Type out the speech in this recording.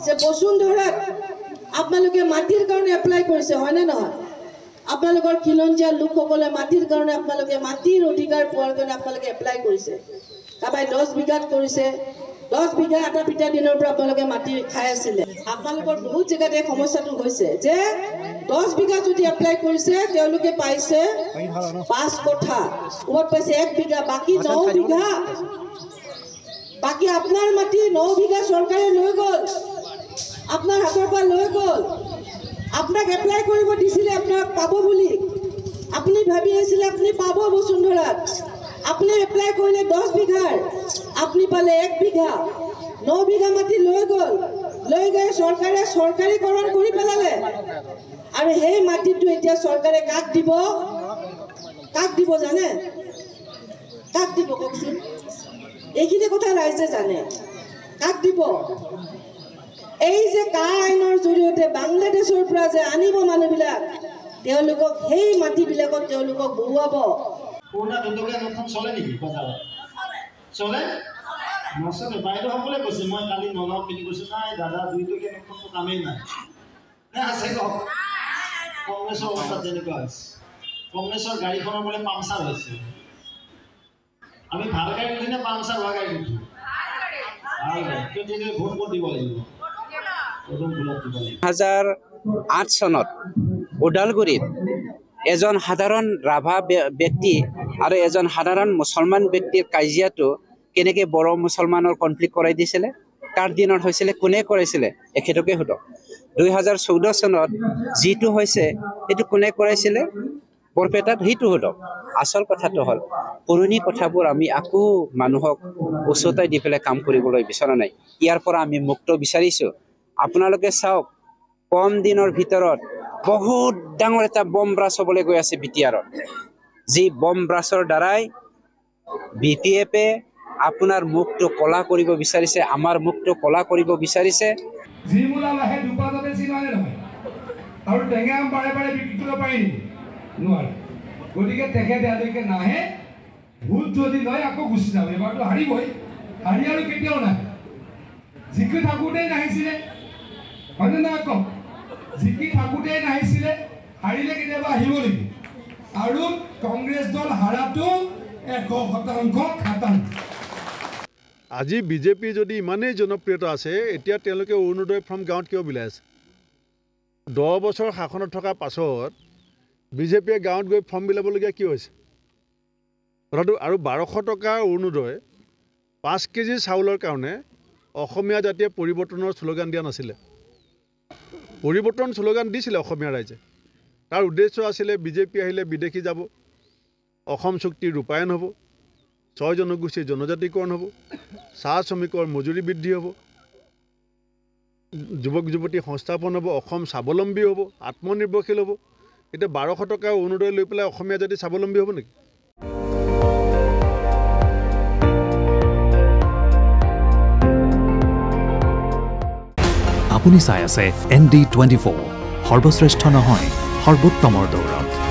যে বসুন্ধৰাত আপোনালোকে মাটিৰ কাৰণে এপ্লাই কৰিছে হয়নে নহয় আপোনালোকৰ খিলঞ্জীয়া লোকসকলে মাটিৰ কাৰণে আপোনালোকে মাটিৰ অধিকাৰ পোৱাৰ কাৰণে আপোনালোকে এপ্লাই কৰিছে কাবাই 10 বিঘাত কৰিছে 10 বিঘা এটা পিটা দিনৰ পৰা আপোনালোকে মাটি খাই আছিলে আপোনালোকৰ বহুত জেগাত এই সমস্যাটো হৈছে যে 10 বিঘা যদি এপ্লাই কৰিছে তেওঁলোকে পাইছে 5 কোঠা ওপৰত পাইছে 1 বিঘা বাকি 9 বিঘা বাকি আপনাৰ মাটি 9 বিঘা সৰকাৰে লৈ গল আপনাৰ হাতৰ পৰা লৈ গল আপনাক এপ্লাই কৰিব দিছিলে আপনাক পাব বুলি আপনি ভাবি আছিল আপনি পাব বসুন্ধৰাত আপনি এপ্লাই কৰিলে 10 বিঘাৰ আপনি পালে 1 বিঘা 9 বিঘা মাটি লৈ গল লৈ গৈ সরকারে সৰকাৰীকৰণ কৰি পেলালে আৰু সেই মাটিটো এতিয়া সৰকাৰে কাক দিব জানে কাক দিব কওকচোন এইখিনি কথা ৰাইজে জানে কাক দিব এই যে কা আইনৰ জৰিয়তে বাংলাদেশৰ পৰা যে আনিব মানুহবিলাক তেওঁলোকক সেই মাটিবিলাকত তেওঁলোকক বহুৱাব পুৰণা দণ্ডকীয়া নখন চলে নেকি বজাৰত চলে নচলে বাইদেউ সকলে কৈছে মই কালি নগাঁৱত মিলি কৈছো নাই দাদা 2 টকীয়া নখনটো কামেই নাই আছে কওক কংগ্ৰেছৰ অৱস্থা যেনেকুৱা হৈছে কংগ্ৰেছৰ গাড়ীখনৰ বোলে পামচাৰ হৈছে আমি ভাল গাড়ী উঠিনে পামচাৰ হোৱা গাড়ী উঠো ভোট ক'ত দিব লাগিব 2008 চনত ওদালগুৰিত এজন সাধাৰণ ৰাভা ব্যক্তি আৰু এজন সাধাৰণ মুছলমান ব্যক্তিৰ কাজিয়াটো কেনেকৈ বড়ো মুছলমানৰ কনফ্লিক্ট কৰাই দিছিলে কাৰ দিনত হৈছিলে কোনে কৰাইছিলে এখেতকে সোধক 2014 চনত যিটো হৈছে এইটো কোনে কৰাইছিলে বৰপেটাত সেইটো সোধক আসল কথাটো হ'ল পুৰণি কথাবোৰ আমি আকৌ মানুহক উচতাই দি পেলাই কাম কৰিবলৈ বিচৰা নাই ইয়াৰ পৰা আমি মুক্ত বিচাৰিছোঁ আপোনালোকে চাওক কম দিনৰ ভিতৰত বহুত ডাঙৰ এটা বম ব্ৰাছ হ'বলৈ গৈ আছে বিটিআৰত যি বম ব্ৰাছৰ দ্বাৰাই বিপিএফে আপোনাৰ মুখটো কলা কৰিব বিচাৰিছে আমাৰ মুখটো কলা কৰিব বিচাৰিছে জিমুলা লাহে দুপাজতে চিনানে নহয় আৰু টেঙা বাৰে বাৰে বিক্ৰী কৰিব পাৰি নোৱাৰে গতিকে তেখেতে আদিকে নাহে ভোট যদি লয় আকৌ গুচি যাব এবাৰতো হাৰিবই হাৰি আৰু কেতিয়াও নাহে জিকি থাকোঁতেই নাহিছিলে হয়নে নহয় কওক জিকি থাকোঁতেই নাহিছিলে হাৰিলে কেতিয়াবা আহিব নেকি আৰু কংগ্ৰেছ দল হাৰাটো 100% খাটাং আজি বিজেপি যদি ইমানেই জনপ্ৰিয়তা আছে এতিয়া তেওঁলোকে অৰুণোদয় ফ্ৰম গাঁৱত কিয় বিলাই আছে 10 বছৰ শাসনত থকাৰ পাছত বিজেপিয়ে গাঁৱত গৈ ফৰ্ম বিলাবলগীয়া কি হৈছে কথাটো আৰু 1200 টকাৰ অৰুণোদয় 5 কেজি চাউলৰ কাৰণে অসমীয়া জাতিয়ে পৰিৱৰ্তনৰ শ্লোগান দিয়া নাছিলে পৰিৱৰ্তন শ্লোগান দিছিলে অসমীয়া ৰাইজে তাৰ উদ্দেশ্য আছিলে বিজেপি আহিলে বিদেশী যাব অসম চুক্তি ৰূপায়ণ হ'ব 6 জনগোষ্ঠীৰ জনজাতিকৰণ হ'ব চাহ শ্ৰমিকৰ মজুৰি বৃদ্ধি হ'ব যুৱক যুৱতী সংস্থাপন হ'ব অসম স্বাৱলম্বী হ'ব আত্মনিৰ্ভৰশীল হ'ব এতিয়া 1200 টকা অৰুণোদয় লৈ পেলাই অসমীয়া জাতি স্বাৱলম্বী হ'ব নেকি আপুনি চাই আছে ND24 সৰ্বশ্ৰেষ্ঠ নহয় সৰ্বোত্তমৰ দৌৰত